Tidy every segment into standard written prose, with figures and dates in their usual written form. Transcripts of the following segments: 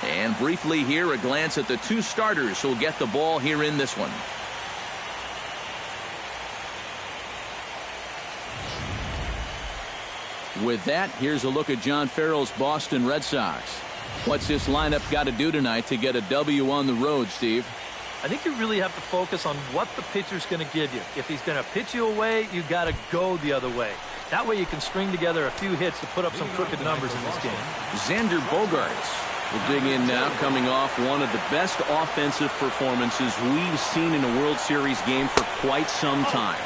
And briefly here, a glance at the two starters who'll get the ball here in this one. With that, here's a look at John Farrell's Boston Red Sox. What's this lineup got to do tonight to get a W on the road, Steve? I think you really have to focus on what the pitcher's going to give you. If he's going to pitch you away, you got to go the other way. That way you can string together a few hits to put up some crooked numbers in this game. Xander Bogaerts will dig in now, coming off one of the best offensive performances we've seen in a World Series game for quite some time.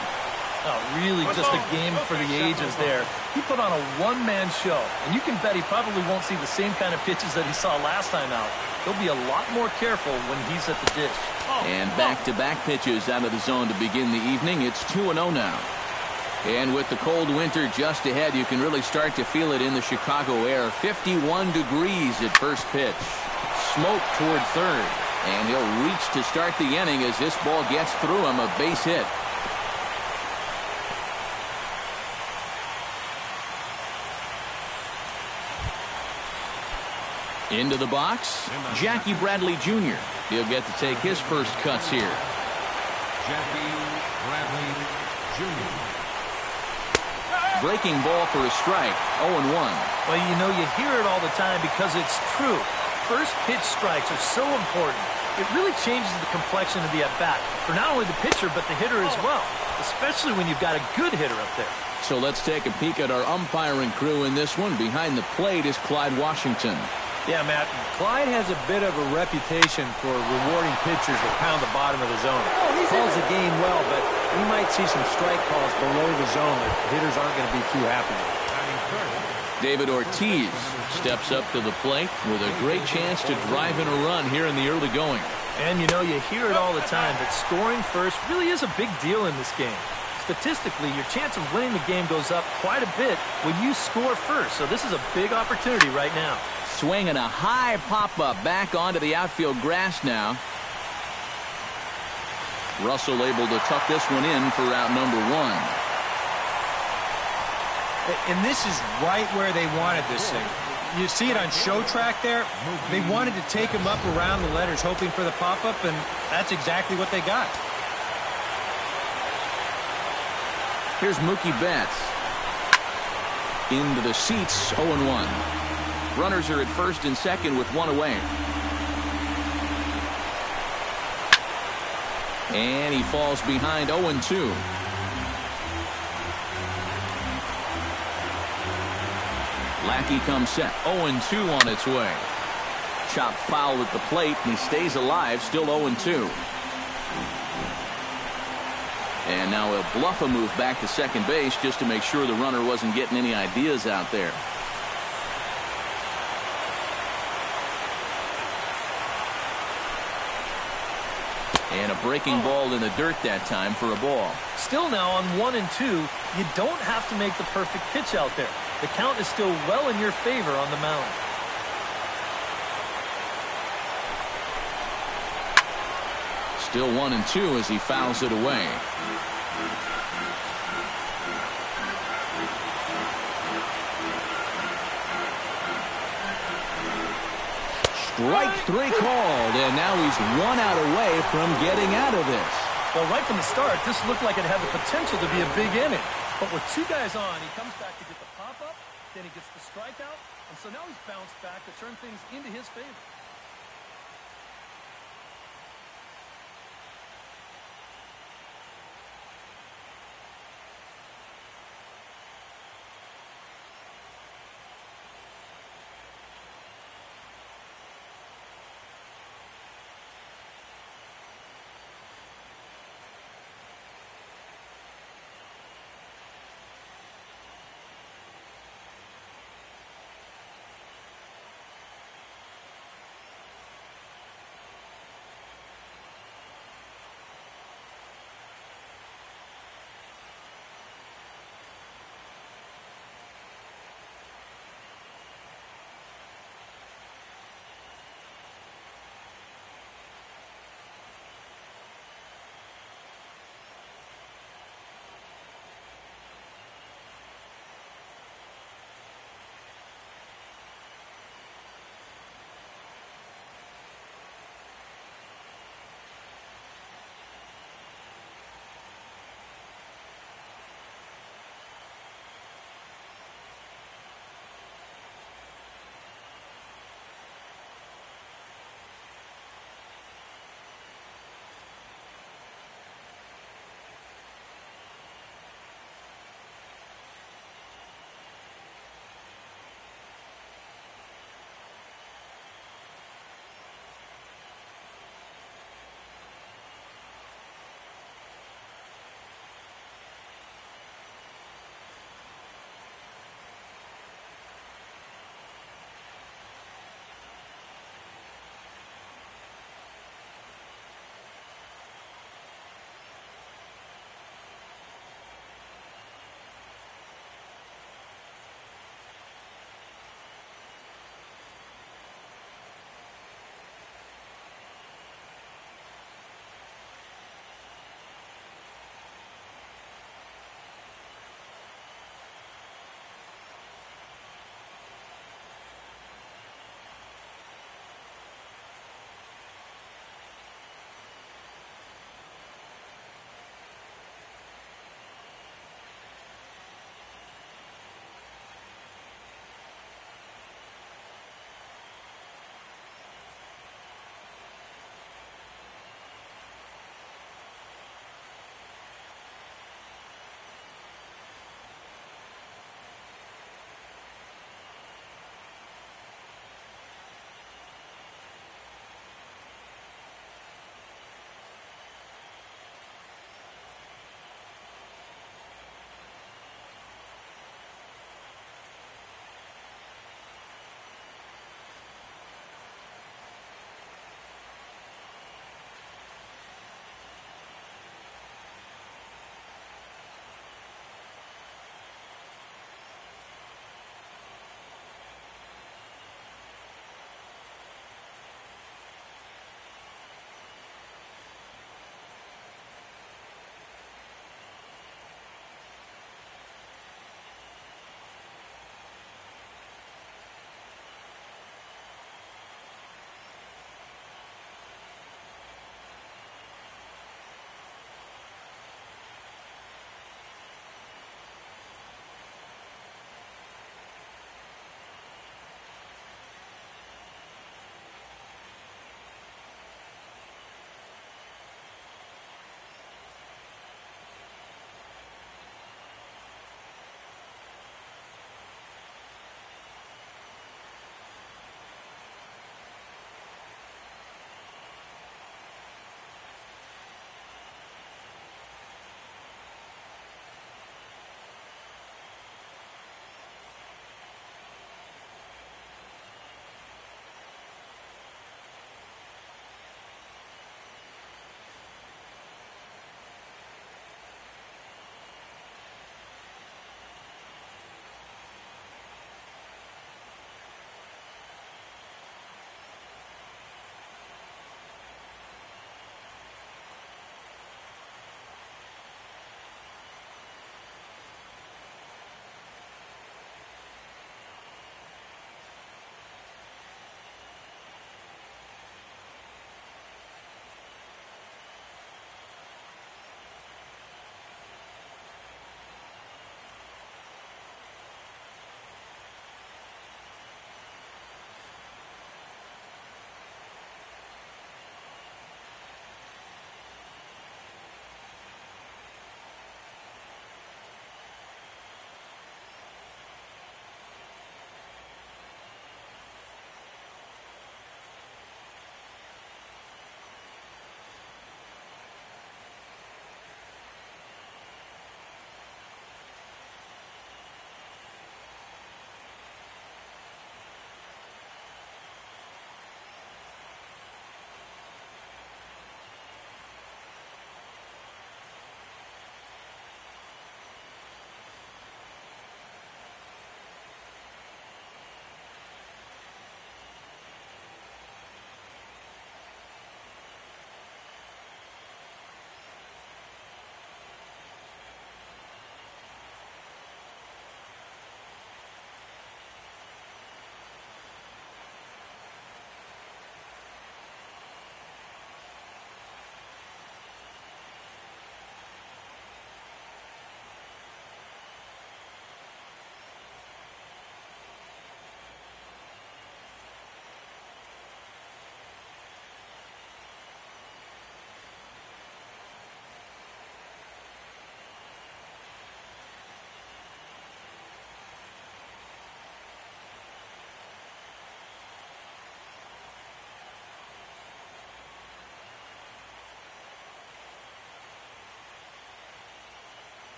Oh, really just a game for the ages there. He put on a one-man show, and you can bet he probably won't see the same kind of pitches that he saw last time out. He'll be a lot more careful when he's at the dish. And back-to-back pitches out of the zone to begin the evening. It's 2-0 now. And with the cold winter just ahead, you can really start to feel it in the Chicago air. 51 degrees at first pitch. Smoke toward third. And he'll reach to start the inning as this ball gets through him, a base hit. Into the box, Jackie Bradley Jr. He'll get to take his first cuts here. Jackie Bradley Jr. Breaking ball for a strike, 0-1. Well, you know, you hear it all the time because it's true. First pitch strikes are so important. It really changes the complexion of the at-bat for not only the pitcher but the hitter as well, especially when you've got a good hitter up there. So let's take a peek at our umpiring crew in this one. Behind the plate is Clyde Washington. Yeah, Matt, Clyde has a bit of a reputation for rewarding pitchers that pound the bottom of the zone. He calls the game well, but we might see some strike calls below the zone that hitters aren't going to be too happy with. David Ortiz steps up to the plate with a great chance to drive in a run here in the early going. And, you know, you hear it all the time, but scoring first really is a big deal in this game. Statistically, your chance of winning the game goes up quite a bit when you score first, so this is a big opportunity right now. Swinging a high pop-up back onto the outfield grass now. Russell able to tuck this one in for out number one. And this is right where they wanted this thing. You see it on show track there. They wanted to take him up around the letters, hoping for the pop-up, and that's exactly what they got. Here's Mookie Betts. Into the seats, 0-1. Runners are at first and second with one away. And he falls behind 0-2. Lackey comes set. 0-2 on its way. Chopped foul at the plate, and he stays alive, still 0-2. And now he'll bluff a move back to second base just to make sure the runner wasn't getting any ideas out there. And a breaking ball in the dirt that time for a ball. Still now on 1-2, you don't have to make the perfect pitch out there. The count is still well in your favor on the mound. Still 1-2 as he fouls it away. Strike three called, and now he's 1 out away from getting out of this. Well, right from the start, this looked like it had the potential to be a big inning. But with two guys on, he comes back to get the pop-up, then he gets the strikeout, and so now he's bounced back to turn things into his favor.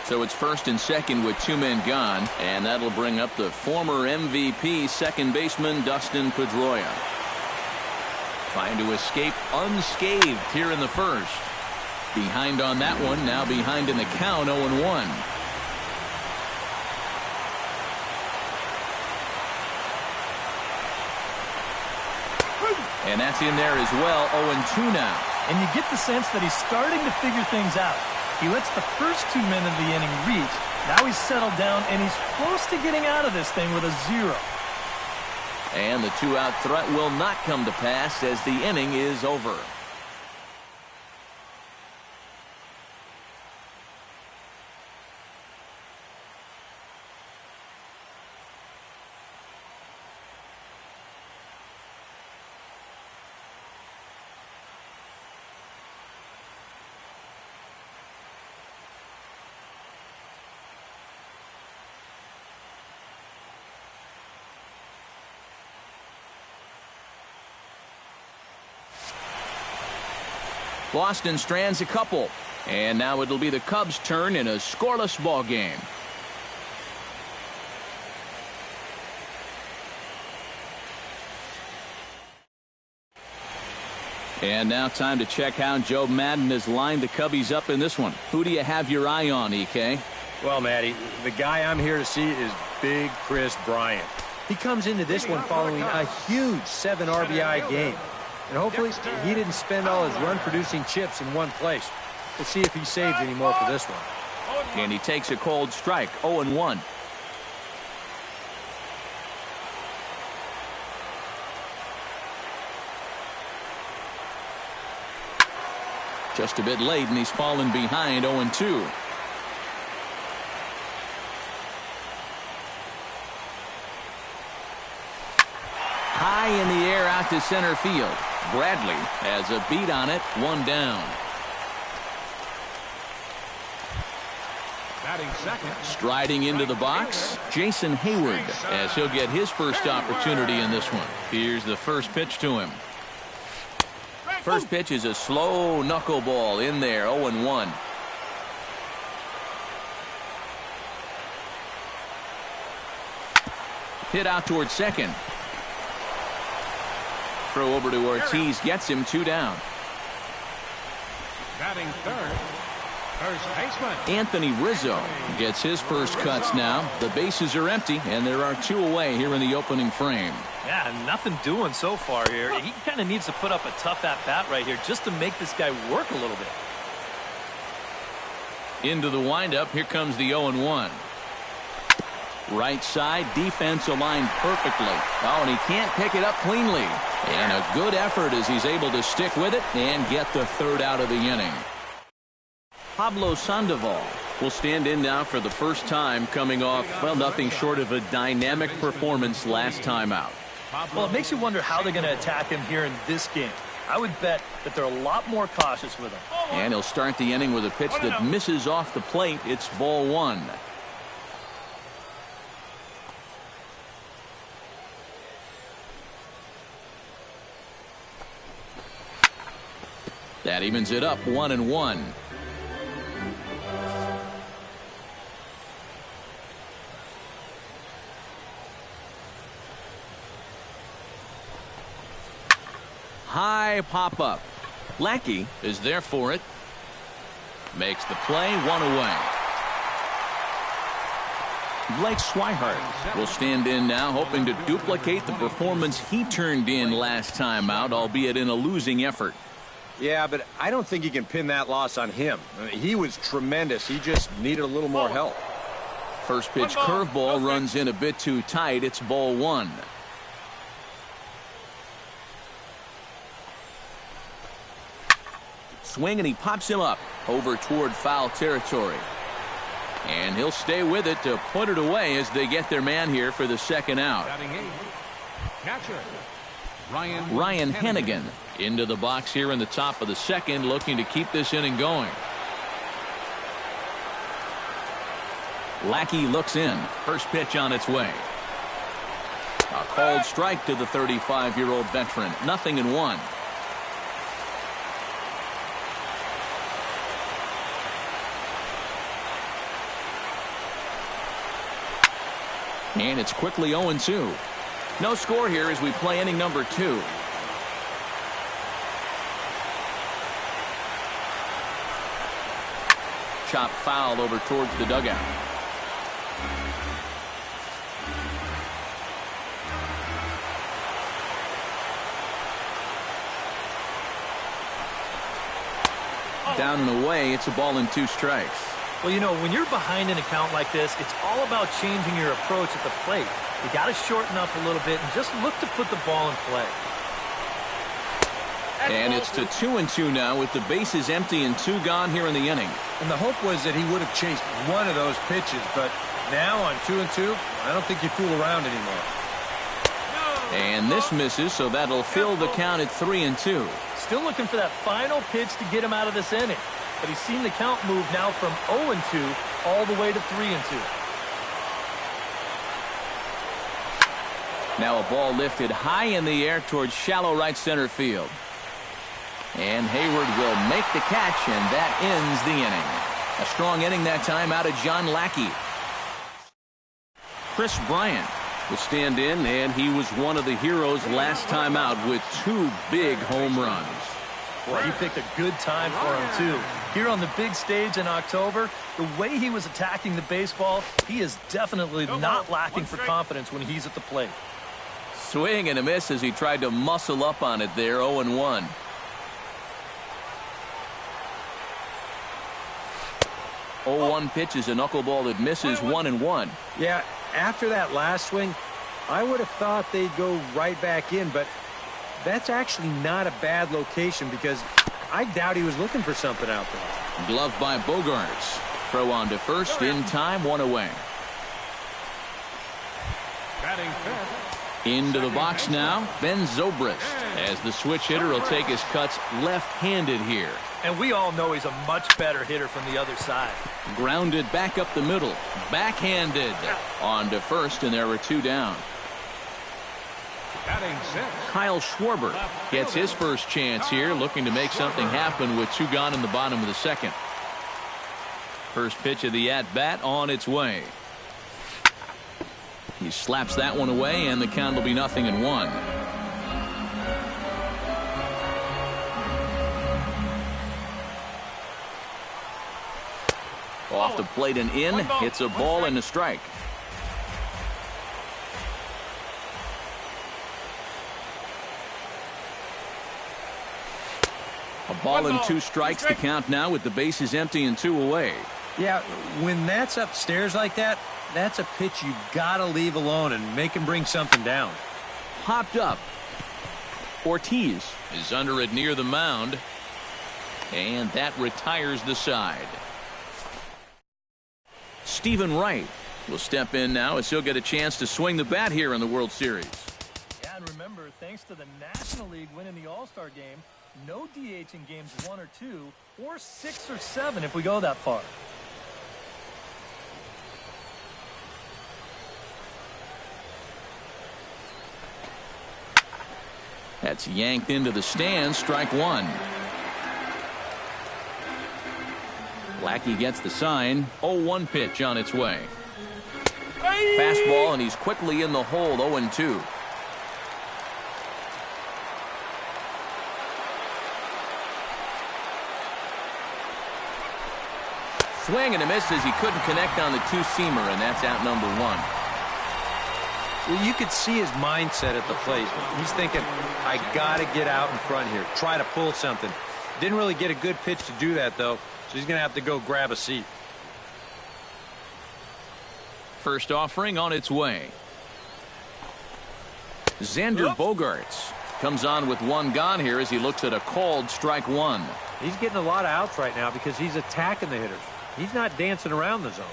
So it's first and second with 2 men gone, and that'll bring up the former MVP second baseman Dustin Pedroia. Trying to escape unscathed here in the first. Behind on that one, now behind in the count, 0-1. And that's in there as well, 0-2 now. And you get the sense that he's starting to figure things out. He lets the first 2 men of the inning reach. Now he's settled down, and he's close to getting out of this thing with a 0. And the 2-out threat will not come to pass as the inning is over. Boston strands a couple, and now it'll be the Cubs' turn in a scoreless ball game. And now time to check how Joe Madden has lined the Cubbies up in this one. Who do you have your eye on, EK? Well, Matty, the guy I'm here to see is Big Chris Bryant. He comes into this one following a huge 7 RBI game. And hopefully he didn't spend all his run-producing chips in one place. We'll see if he saves any more for this one. And he takes a cold strike, 0-1. Just a bit late, and he's fallen behind, 0-2. High in the air out to center field. Bradley has a beat on it, 1 down. Batting second. Striding into the box, Jason Hayward, as he'll get his first opportunity in this one. Here's the first pitch to him. First pitch is a slow knuckleball in there, 0-1. Hit out towards second. Throw over to Ortiz, gets him 2 down. Batting third. First baseman Anthony Rizzo gets his first cuts now. The bases are empty, and there are 2 away here in the opening frame. Yeah, nothing doing so far here. He kind of needs to put up a tough at-bat right here just to make this guy work a little bit. Into the windup, here comes the 0-1. Right side, defense aligned perfectly. Oh, and he can't pick it up cleanly. And a good effort as he's able to stick with it and get the 3rd out of the inning. Pablo Sandoval will stand in now for the first time, coming off, well, nothing short of a dynamic performance last time out. Well, it makes you wonder how they're going to attack him here in this game. I would bet that they're a lot more cautious with him. And he'll start the inning with a pitch that misses off the plate. It's ball 1. That evens it up, 1-1. High pop up. Lackey is there for it. Makes the play, 1 away. Blake Swihart will stand in now, hoping to duplicate the performance he turned in last time out, albeit in a losing effort. Yeah, but I don't think you can pin that loss on him. I mean, he was tremendous. He just needed a little more help. First pitch curveball runs in a bit too tight. It's ball 1. Swing, and he pops him up over toward foul territory. And he'll stay with it to put it away as they get their man here for the 2nd out. Catcher Ryan Hennigan into the box here in the top of the 2nd, looking to keep this inning going. Lackey looks in. First pitch on its way. A called strike to the 35-year-old veteran. 0-1. And it's quickly 0-2. No score here as we play inning number 2. Chop foul over towards the dugout. Down and away, it's a ball and 2 strikes. Well, you know, when you're behind an account like this, it's all about changing your approach at the plate. You got to shorten up a little bit and just look to put the ball in play. And it's to 2-2 now with the bases empty and 2 gone here in the inning. And the hope was that he would have chased one of those pitches, but now on 2-2, I don't think you fool around anymore. And this misses, so that'll fill the count at 3-2. Still looking for that final pitch to get him out of this inning. But he's seen the count move now from 0-2 all the way to 3-2. Now a ball lifted high in the air towards shallow right center field. And Hayward will make the catch, and that ends the inning. A strong inning that time out of John Lackey. Chris Bryant will stand in, and he was one of the heroes last time out with 2 big home runs. Boy, he picked a good time for him, too. Here on the big stage in October, the way he was attacking the baseball, he is definitely not lacking for confidence when he's at the plate. Swing and a miss as he tried to muscle up on it there, 0-1. Oh, 0-1 pitch is a knuckleball that misses 1-1. Yeah, after that last swing, I would have thought they'd go right back in, but that's actually not a bad location because I doubt he was looking for something out there. Glove by Bogaerts. Throw on to first in time, 1 away. Batting fifth. Into the box now, Ben Zobrist, as the switch hitter will take his cuts left-handed here. And we all know he's a much better hitter from the other side. Grounded back up the middle, backhanded. On to first, and there were 2 down. Batting sixth. Kyle Schwarber gets his first chance here, looking to make something happen with 2 gone in the bottom of the second. First pitch of the at-bat on its way. He slaps that one away, and the count will be 0-1. Off the plate and in. It's a ball and a strike. A ball and 2 strikes, the count now with the bases empty and 2 away. Yeah, when that's upstairs like that, that's a pitch you got to leave alone and make him bring something down. Popped up. Ortiz is under it near the mound. And that retires the side. Stephen Wright will step in now as he'll get a chance to swing the bat here in the World Series. Yeah, and remember, thanks to the National League winning the All-Star game, no DH in games 1 or 2, or 6 or 7 if we go that far. That's yanked into the stands, strike 1. Lackey gets the sign. 0-1 pitch on its way. Fastball, and he's quickly in the hole, 0-2. Swing and a miss as he couldn't connect on the 2-seamer, and that's out number 1. Well, you could see his mindset at the plate. He's thinking, I got to get out in front here, try to pull something. Didn't really get a good pitch to do that, though, so he's going to have to go grab a seat. First offering on its way. Xander Bogaerts comes on with 1 gone here as he looks at a called strike 1. He's getting a lot of outs right now because he's attacking the hitters. He's not dancing around the zone.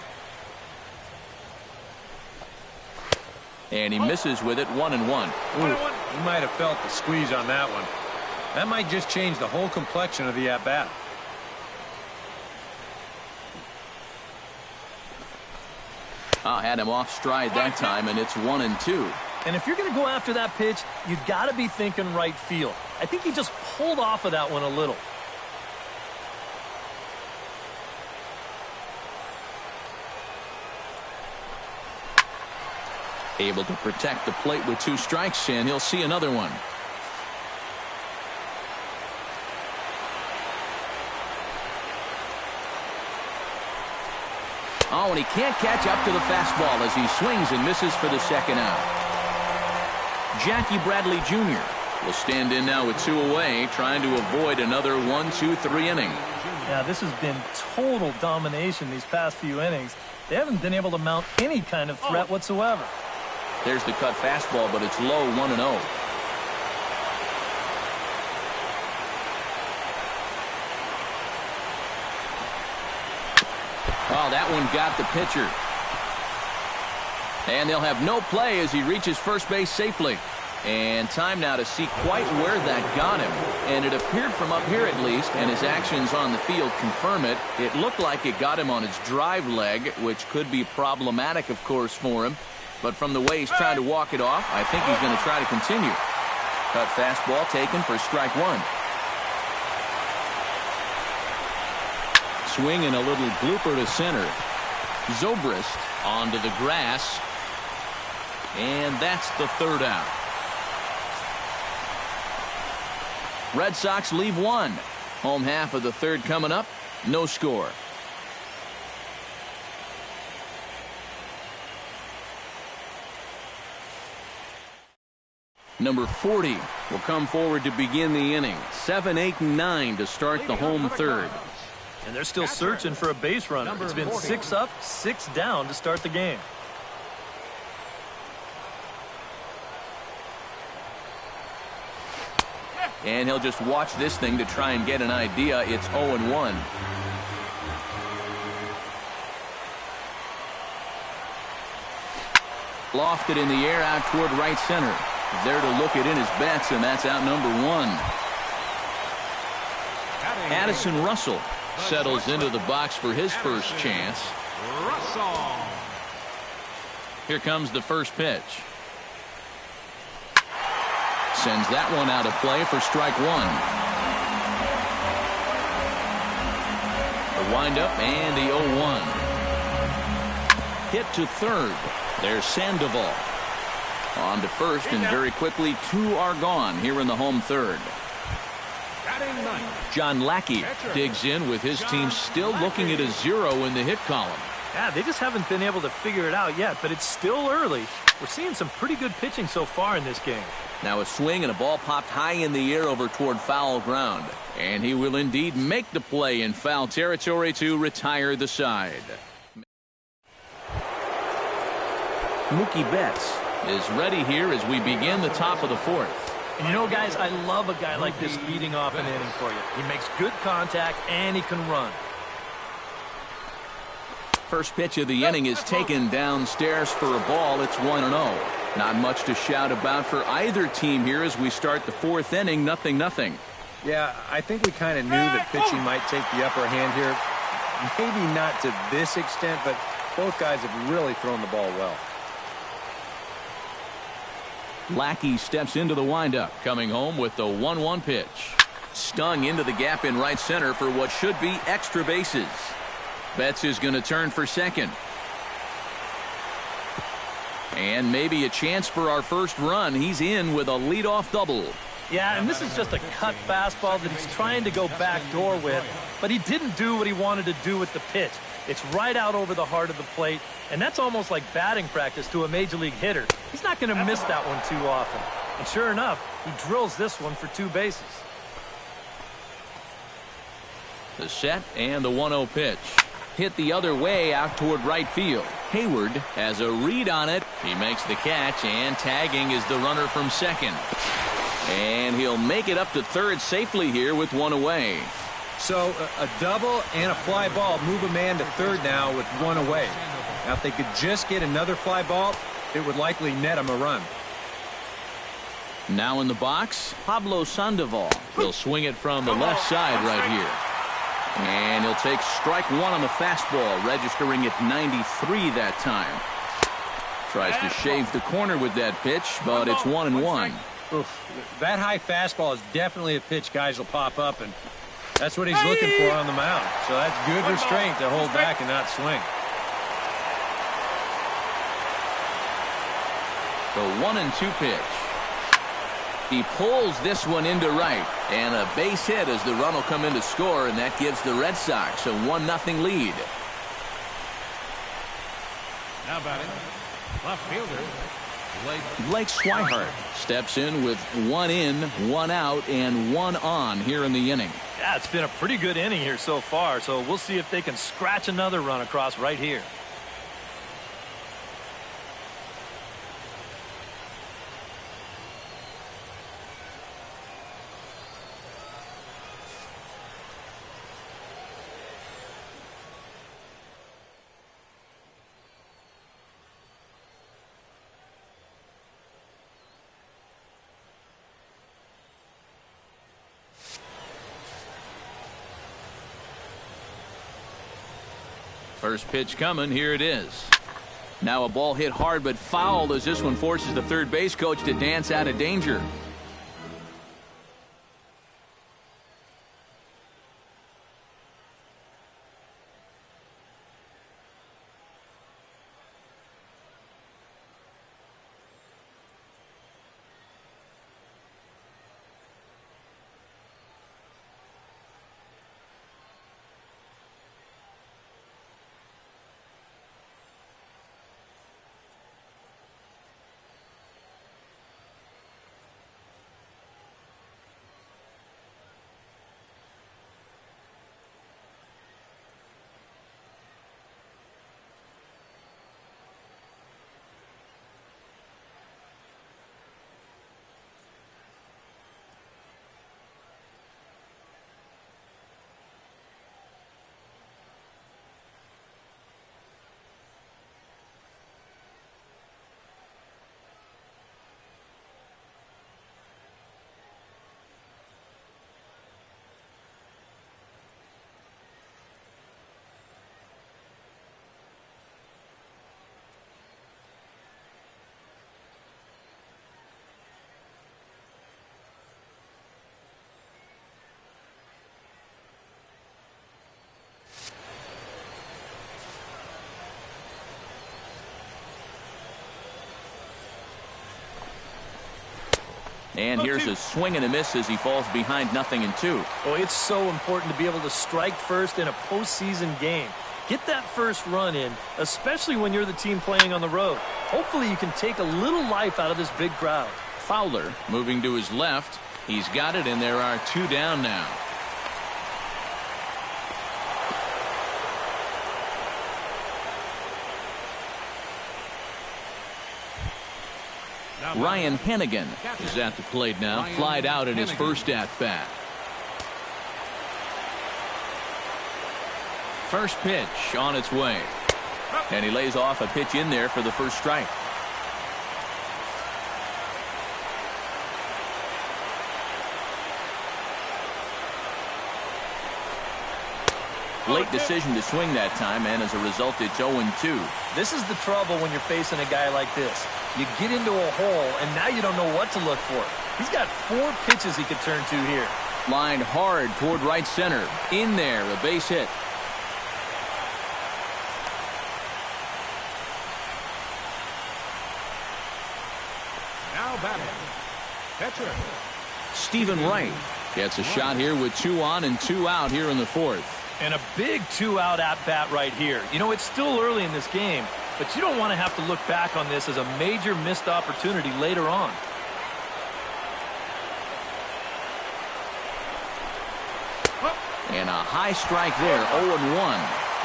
And he misses with it, 1-1. Ooh, he might have felt the squeeze on that one. That might just change the whole complexion of the at-bat. Had him off stride that time, and it's 1-2. And if you're going to go after that pitch, you got to be thinking right field. I think he just pulled off of that one a little. Able to protect the plate with 2 strikes, and he'll see another one. Oh, and he can't catch up to the fastball as he swings and misses for the second out. Jackie Bradley Jr. will stand in now with 2 away, trying to avoid another 1-2-3 inning. Yeah, this has been total domination these past few innings. They haven't been able to mount any kind of threat whatsoever. There's the cut fastball, but it's low, 1-0. Oh, that one got the pitcher. And they'll have no play as he reaches first base safely. And time now to see quite where that got him. And it appeared from up here at least, and his actions on the field confirm it. It looked like it got him on his drive leg, which could be problematic, of course, for him. But from the way he's trying to walk it off, I think he's going to try to continue. Cut fastball taken for strike 1. Swing and a little blooper to center. Zobrist onto the grass. And that's the 3rd out. Red Sox leave 1. Home half of the 3rd coming up. No score. Number 40 will come forward to begin the inning. 7, 8, and 9 to start the home 3rd. And they're still searching for a base runner. It's been 6 up, 6 down to start the game. And he'll just watch this thing to try and get an idea. It's 0-1. Lofted in the air out toward right center. There to look it in his bets, and that's out number 1. Addison Russell settles into the box for his first chance. Here comes the first pitch. Sends that one out of play for strike 1. The windup and the 0-1. Hit to third. There's Sandoval. On to first, and very quickly 2 are gone here in the home 3rd. John Lackey digs in with his team still looking at a 0 in the hit column. Yeah, they just haven't been able to figure it out yet, but it's still early. We're seeing some pretty good pitching so far in this game. Now a swing and a ball popped high in the air over toward foul ground. And he will indeed make the play in foul territory to retire the side. Mookie Betts is ready here as we begin the top of the 4th. And you know, guys, I love a guy like this leading off an inning for you. He makes good contact and he can run. First pitch of the inning is taken downstairs for a ball. It's 1-0. Not much to shout about for either team here as we start the 4th inning. 0-0. Yeah, I think we kind of knew that pitching might take the upper hand here. Maybe not to this extent, but both guys have really thrown the ball well. Lackey steps into the windup, coming home with the 1-1 pitch. Stung into the gap in right center for what should be extra bases. Betts is going to turn for second. And maybe a chance for our first run. He's in with a leadoff double. Yeah, and this is just a cut fastball that he's trying to go backdoor with, but he didn't do what he wanted to do with the pitch. It's right out over the heart of the plate, and that's almost like batting practice to a major league hitter. He's not going to miss that one too often. And sure enough, he drills this one for 2 bases. The set and the 1-0 pitch. Hit the other way out toward right field. Hayward has a read on it. He makes the catch, and tagging is the runner from second. And he'll make it up to third safely here with 1 away. So a double and a fly ball move a man to third now with 1 away. Now if they could just get another fly ball, it would likely net him a run. Now in the box, Pablo Sandoval. He'll swing it from the left side right here. And he'll take strike 1 on the fastball, registering at 93 that time. Tries to shave the corner with that pitch, but it's 1-1. Oof, that high fastball is definitely a pitch guys will pop up, and that's what he's looking for on the mound. So that's good restraint to hold back and not swing. The 1-2 pitch. He pulls this one into right, and a base hit as the run will come in to score, and that gives the Red Sox a 1-0 lead. Now batting, left fielder, Blake Swihart steps in with 1 in, 1 out, and 1 on here in the inning. Yeah, it's been a pretty good inning here so far, so we'll see if they can scratch another run across right here. First pitch coming. Here it is. Now a ball hit hard but foul as this one forces the third base coach to dance out of danger. And here's a swing and a miss as he falls behind 0-2. Oh, it's so important to be able to strike first in a postseason game. Get that first run in, especially when you're the team playing on the road. Hopefully you can take a little life out of this big crowd. Fowler moving to his left. He's got it, and there are 2 down now. Ryan Hennigan is at the plate now. Flied out in his first at-bat. First pitch on its way. And he lays off a pitch in there for the first strike. Late decision to swing that time, and as a result, it's 0-2. This is the trouble when you're facing a guy like this. You get into a hole, and now you don't know what to look for. He's got 4 pitches he could turn to here. Lined hard toward right center. In there, a base hit. now batting, catcher. Stephen Wright gets a shot here with 2 on and 2 out here in the 4th. And a big 2-out at-bat right here. You know, it's still early in this game, but you don't want to have to look back on this as a major missed opportunity later on. And a high strike there, 0-1.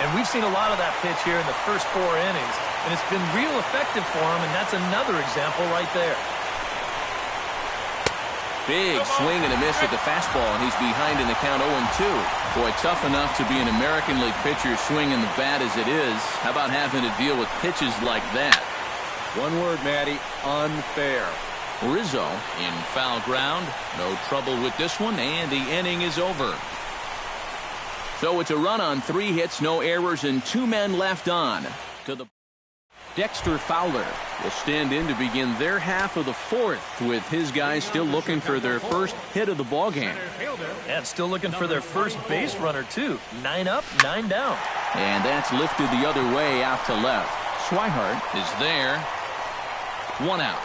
And we've seen a lot of that pitch here in the first 4 innings, and it's been real effective for him, and that's another example right there. Big swing and a miss at the fastball, and he's behind in the count 0-2. Boy, tough enough to be an American League pitcher swinging the bat as it is. How about having to deal with pitches like that? One word, Matty, unfair. Rizzo in foul ground. No trouble with this one, and the inning is over. So it's a run on 3 hits, no errors, and 2 men left on. To the Dexter Fowler will stand in to begin their half of the 4th, with his guys still looking for their first hit of the ballgame. And still looking for their first base runner, too. 9 up, 9 down. And that's lifted the other way out to left. Swihart is there. 1 out.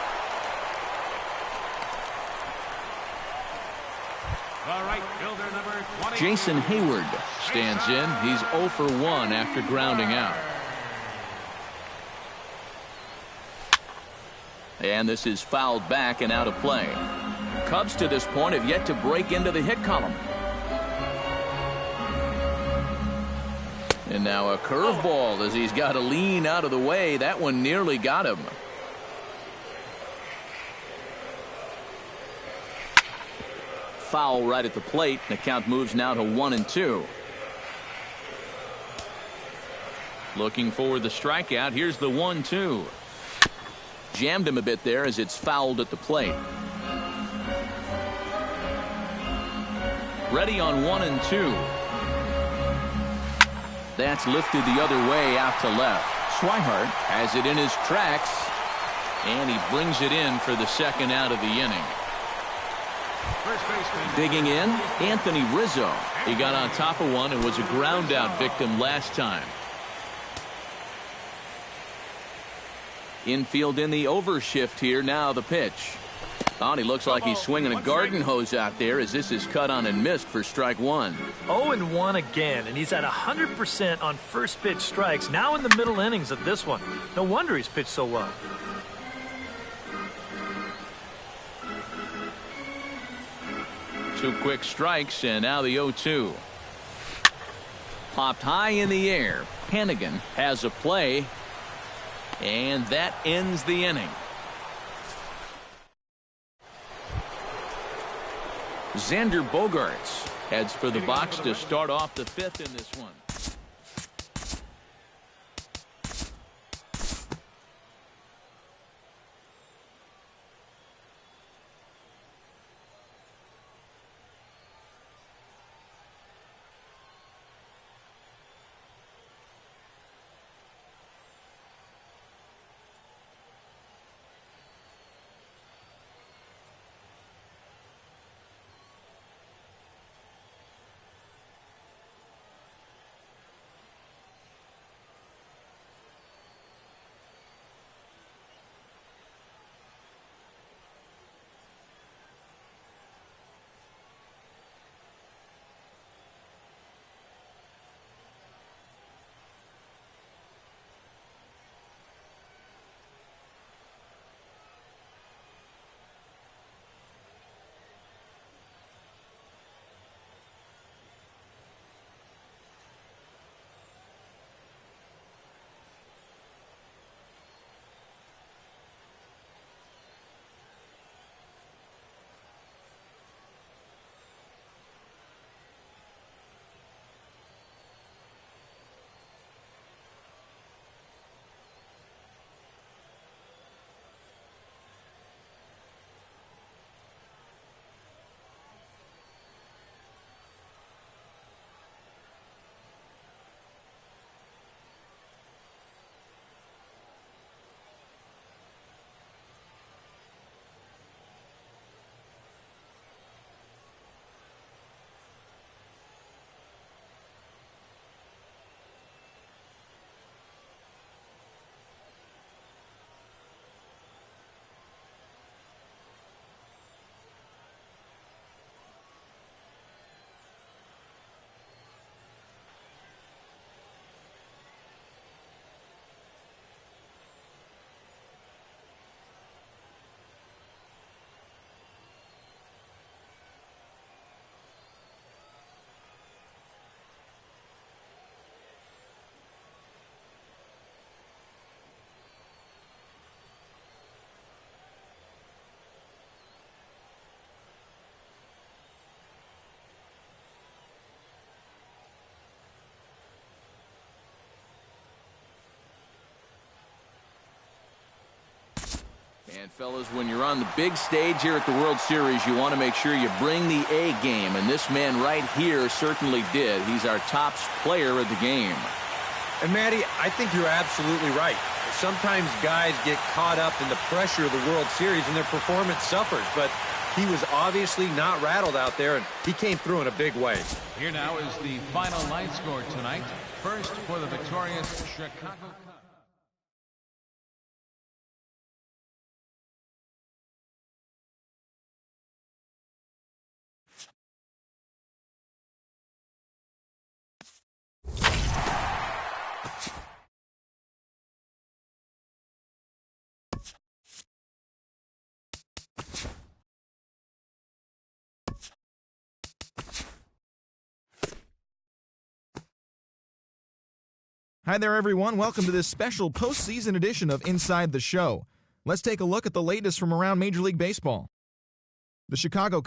The right fielder, number 20. Jason Hayward stands in. He's 0 for 1 after grounding out. And this is fouled back and out of play. Cubs to this point have yet to break into the hit column. And now a curveball as he's got to lean out of the way. That one nearly got him. Foul right at the plate. The count moves now to 1-2. Looking for the strikeout. Here's the 1-2. Jammed him a bit there as it's fouled at the plate. Ready on 1-2. That's lifted the other way out to left. Swihart has it in his tracks, and he brings it in for the second out of the inning. First baseman. Digging in, Anthony Rizzo. He got on top of one and was a ground out victim last time. Infield in the overshift here. Now the pitch. Oh, he looks like he's swinging a garden hose out there as this is cut on and missed for strike one. 0-1 again, and he's at 100% on first pitch strikes, now in the middle innings of this one. No wonder he's pitched so well. Two quick strikes, and now the 0-2. Popped high in the air. Hannigan has a play, and that ends the inning. Xander Bogaerts heads for the box to start off the fifth in this one. And fellas, when you're on the big stage here at the World Series, you want to make sure you bring the A game, and this man right here certainly did. He's our top player of the game. And Matty, I think you're absolutely right. Sometimes guys get caught up in the pressure of the World Series and their performance suffers, but he was obviously not rattled out there, and he came through in a big way. Here now is the final line score tonight. First for the victorious Chicago Cubs. Hi there, everyone. Welcome to this special postseason edition of Inside the Show. Let's take a look at the latest from around Major League Baseball. The Chicago